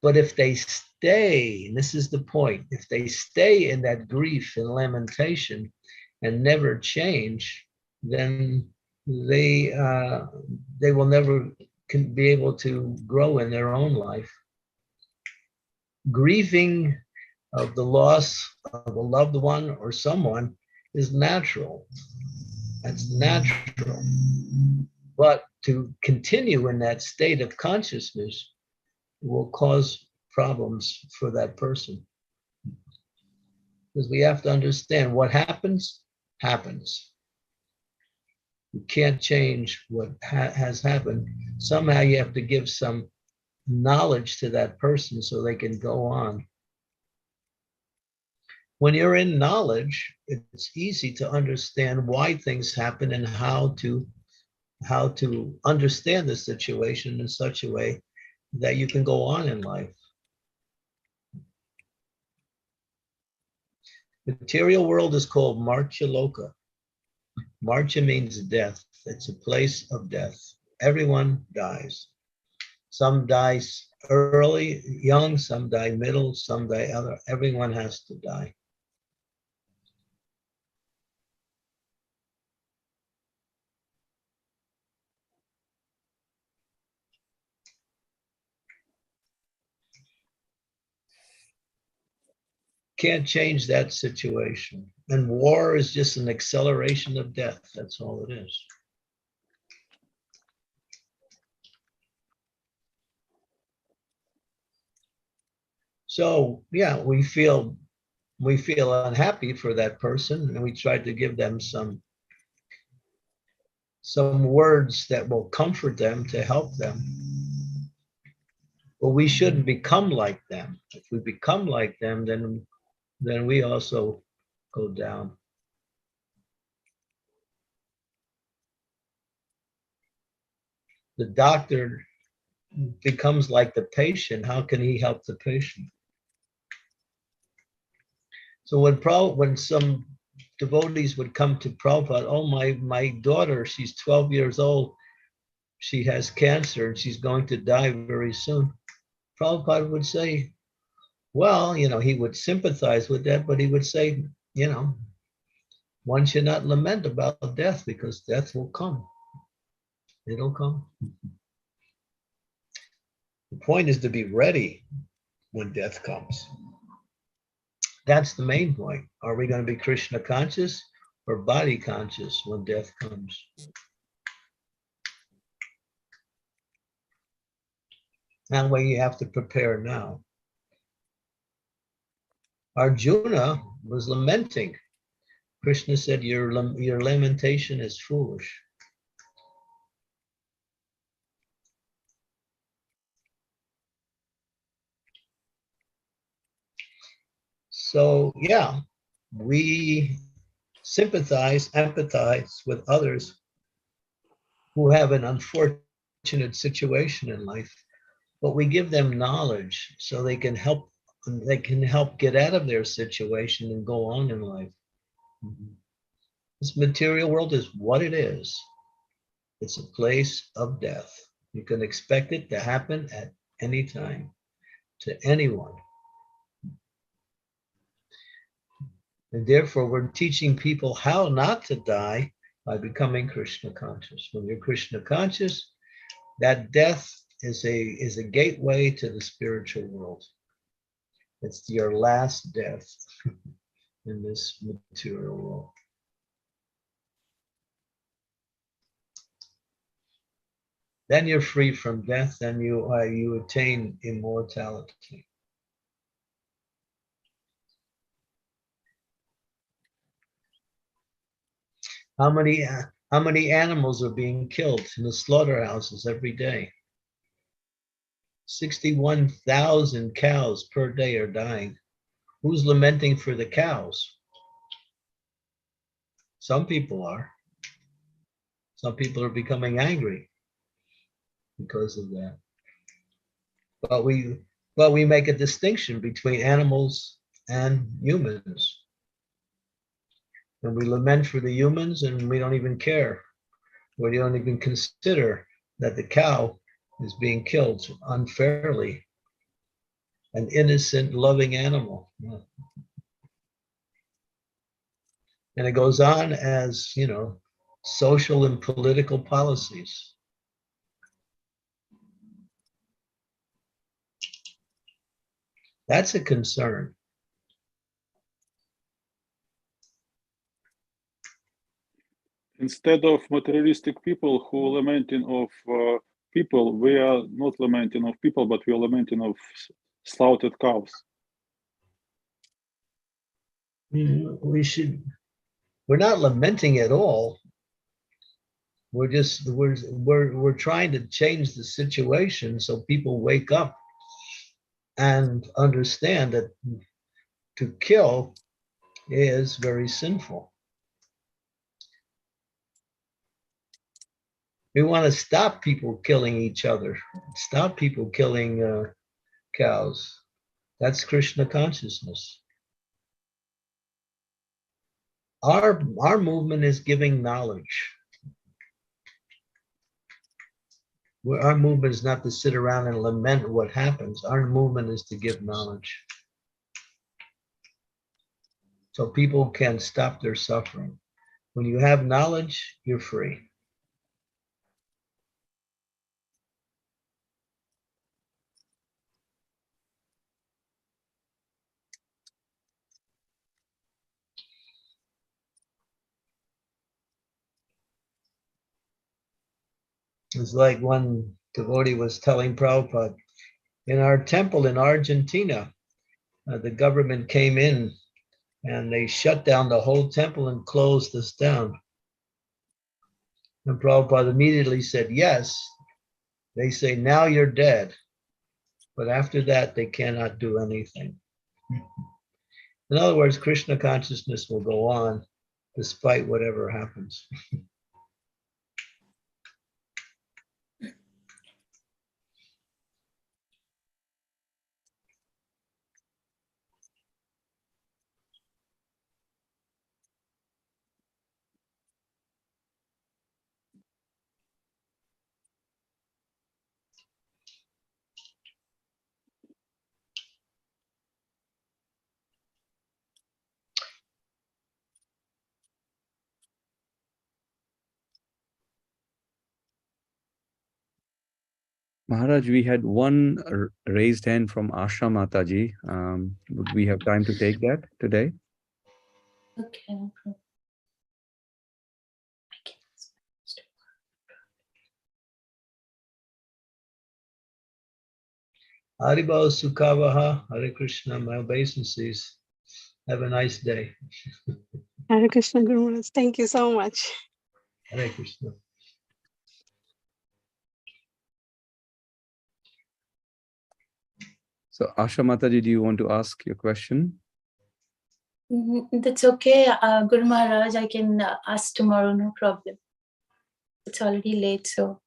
But if they stay, and this is the point, if they stay in that grief and lamentation and never change, then they will never be able to grow in their own life. Grieving of the loss of a loved one or someone is natural. That's natural. But to continue in that state of consciousness will cause problems for that person. Because we have to understand what happens, happens. You can't change what has happened. Somehow you have to give some knowledge to that person so they can go on. When you're in knowledge, it's easy to understand why things happen and how to understand the situation in such a way that you can go on in life. Material world is called Marcha Loka. Marcha means death. It's a place of death. Everyone dies. Some die early, young, some die middle, some die other. Everyone has to die. Can't change that situation. And war is just an acceleration of death. That's all it is. So yeah, we feel unhappy for that person, and we try to give them some words that will comfort them to help them. But we shouldn't become like them. If we become like them, then we also go down. The doctor becomes like the patient. How can he help the patient? So when some devotees would come to Prabhupada, oh, my daughter, she's 12 years old, she has cancer and she's going to die very soon. Prabhupada would say, well, he would sympathize with that, but he would say, one should not lament about death because death will come. It'll come. The point is to be ready when death comes. That's the main point. Are we going to be Krishna conscious or body conscious when death comes? That way you have to prepare now. Arjuna was lamenting. Krishna said, your lamentation is foolish. So yeah, we sympathize, empathize with others who have an unfortunate situation in life, but we give them knowledge so they can help get out of their situation and go on in life. This material world is what it is. It's a place of death. You can expect it to happen at any time to anyone. And therefore, we're teaching people how not to die by becoming Krishna conscious. When you're Krishna conscious, that death is a gateway to the spiritual world. It's your last death in this material world. Then you're free from death, and you attain immortality. How many animals are being killed in the slaughterhouses every day? 61,000 cows per day are dying. Who's lamenting for the cows? Some people are. Some people are becoming angry because of that. But we make a distinction between animals and humans. And we lament for the humans, and we don't even care. We don't even consider that the cow is being killed unfairly. An innocent, loving animal. And it goes on as, social and political policies. That's a concern. Instead of materialistic people who are lamenting of people, we are not lamenting of people, but we are lamenting of slaughtered cows. We're not lamenting at all. We're trying to change the situation so people wake up and understand that to kill is very sinful. We want to stop people killing each other, stop people killing cows. That's Krishna consciousness. Our movement is giving knowledge. Our movement is not to sit around and lament what happens. Our movement is to give knowledge. So people can stop their suffering. When you have knowledge, you're free. It's like one devotee was telling Prabhupada, in our temple in Argentina, the government came in and they shut down the whole temple and closed us down. And Prabhupada immediately said, yes. They say, now you're dead. But after that, they cannot do anything. In other words, Krishna consciousness will go on despite whatever happens. Maharaj, we had one raised hand from Asha Mataji. Would we have time to take that today? Okay, no problem. Haribol Sukavaha, Hare Krishna, my obeisances. Have a nice day. Hare Krishna, Guru Maharaj. Thank you so much. Hare Krishna. So Asha Mataji, do you want to ask your question? That's okay, Guru Maharaj. I can ask tomorrow, no problem. It's already late, so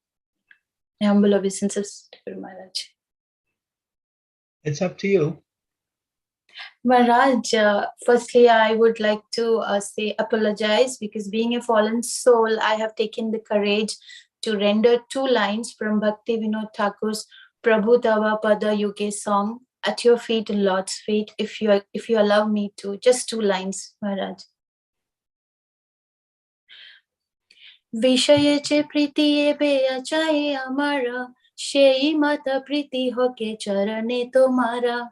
my humble obeisances to Guru Maharaj. It's up to you. Maharaj, firstly, I would like to say apologize because being a fallen soul, I have taken the courage to render 2 lines from Bhakti Vinod Thakur's Prabhu Tava Pada Yuge song, At Your Feet, Lord's Feet, if you allow me to. Just 2 lines, Maharaj. विषये चे प्रीति एबे अचाए अमारा Shai माता प्रीति होके चरणे तुम्हारा.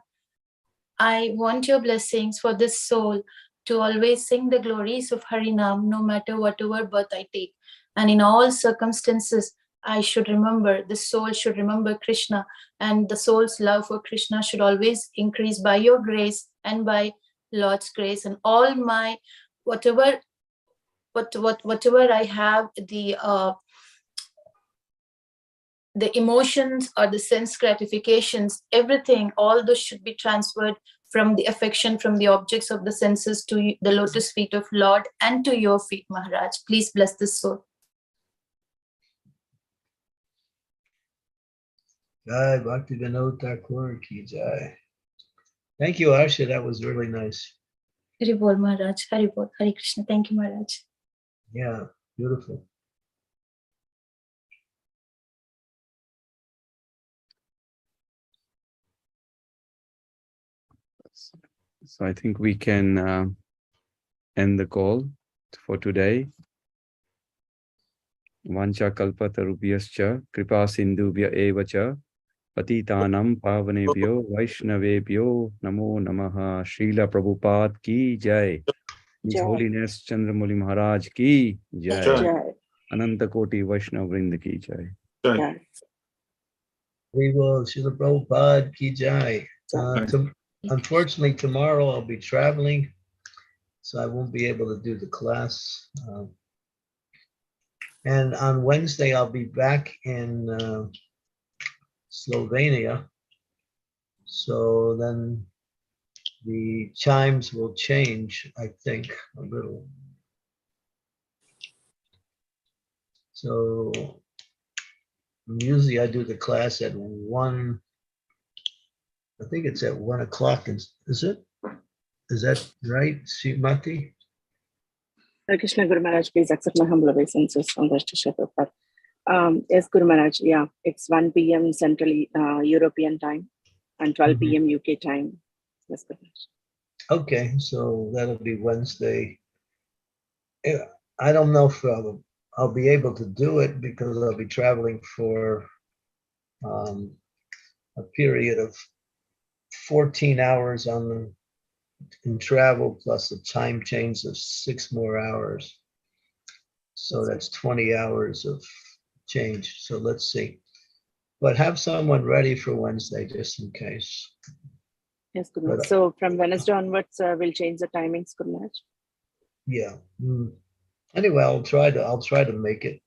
I want your blessings for this soul to always sing the glories of Harinam no matter whatever birth I take. And in all circumstances, I should remember, the soul should remember Krishna, and the soul's love for Krishna should always increase by your grace and by Lord's grace. And all my, whatever I have, the emotions or the sense gratifications, everything, all those should be transferred from the affection from the objects of the senses to the lotus feet of Lord and to your feet, Maharaj. Please bless this soul. Jai Bhakti Vinod Thakur ki jai. Thank you, Asha. That was really nice. Hari Bol Maharaj, Hari Bol, Hari Krishna. Thank you, Maharaj. Yeah, beautiful. So I think we can end the call for today. Vancha kalpatarubhyascha kripa sindhubhya eva cha patitanam pavanebhyo vaishnavebhyo namo namaha. Srila Prabhupada ki jai. His Jai. Holiness Candramauli Maharaj ki jai. Jai. Jai. Ananta Koti Vaishnav Vrinda ki jai. Jai. Jai. We will. Srila Prabhupada ki jai. Jai. Unfortunately, tomorrow I'll be traveling, so I won't be able to do the class. And on Wednesday, I'll be back in Slovenia. So then the chimes will change, I think, a little. So usually I do the class at 1, I think it's at 1 o'clock. Is it? Is that right, Srimati? Hare Krishna Guru Maharaj, please accept my humble obeisances on the Prabhupada. Yes, Guru Maharaj, yeah, it's 1 p.m. Central European time and 12 p.m. UK time. Yes, Guru Maharaj. Okay, so that'll be Wednesday. Yeah, I don't know if I'll be able to do it because I'll be traveling for a period of 14 hours in travel plus a time change of 6 more hours. So that's 20 hours of change. So let's see. But have someone ready for Wednesday just in case. Yes, Guru Maharaj. So from Wednesday onwards, we'll change the timings, Guru Maharaj. Yeah. Anyway, I'll try to make it.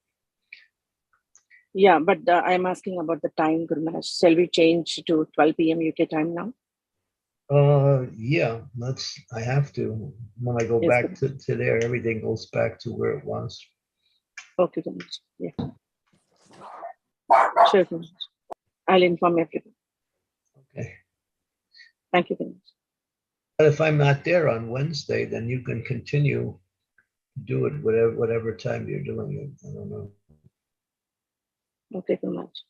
Yeah, but I'm asking about the time, Guru Maharaj. Shall we change to 12 p.m. UK time now? Yeah, I have to. When I go Yes, back to there, everything goes back to where it was. Okay, Guru Maharaj. Yeah. Sure, Guru Maharaj. I'll inform everyone. Okay. Thank you, Guru Maharaj. But if I'm not there on Wednesday, then you can continue do it whatever time you're doing it. I don't know. Okay, Guru Maharaj.